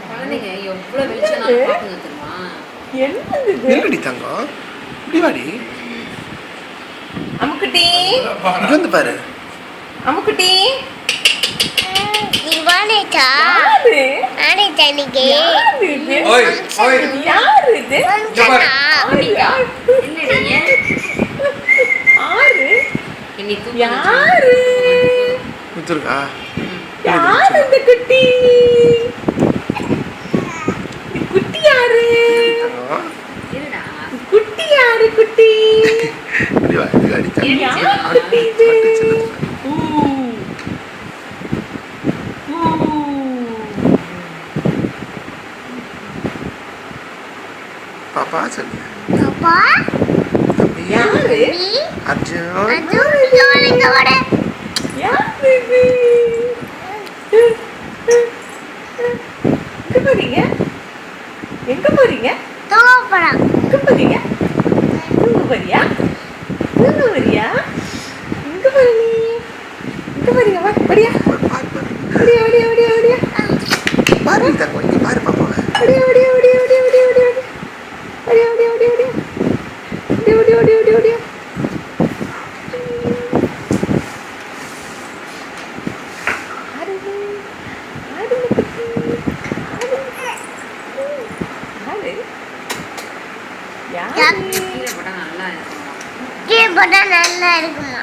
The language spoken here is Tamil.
குழந்தைங்க எவ்வளவு வெளிச்சம் பாக்குங்க தெரியுமா? என்னது இது? என்னடி தங்கம்? இப்படி வாடி. அம்முக்குட்டி இங்க வந்து பாரு. அம்முக்குட்டி நீ வானேட்டா? யாரு? ஆனேட்டா நீங்க? யாரு இது? ஓய் ஓய். யாரு இது? வந்துட்டா? என்னடி யாரு? என்னை தூக்கு. யாரு? முத்துருக்கா? யாரு இந்த குட்டி? இந்த குட்டி யாரு? இருடா. குட்டி யாரு குட்டி? இப்படி வா, இப்படி வாடி தங்கம். யார் குட்டி இது? ஊ. ஊ. பாப்பா சொல்லு. அப்பா தம்பி. யாரு? நீ அர்ஜுன். அது இங்க வர யாரு இது? எங்க போறீங்க? எங்க போறீங்க? தோப்பறா எங்க போறீங்க? தூங்க போறியா? தூங்க போறியா? எங்க போற நீ? எங்க போறீங்க? வா, வரியா? பாரு பாரு. வரியா, வரியா, வரியா, வரியா? பாரு தங்கம், இங்க பாரு பாப்பாவை. வரியா, வரியா, வரியா, வரியா, வரியா, வரியா, வரியா. வரியா, வரியா, வரியா, வரியா. வரியா, வரியா, வரியா, வரியா, வரியா. யாரு இது? யாரு இந்த குட்டி? யாரு? யாரு? யாரு? கீழே போட்டா நல்லா இருக்கும். கீழே போட்டா நல்லா இருக்குமா?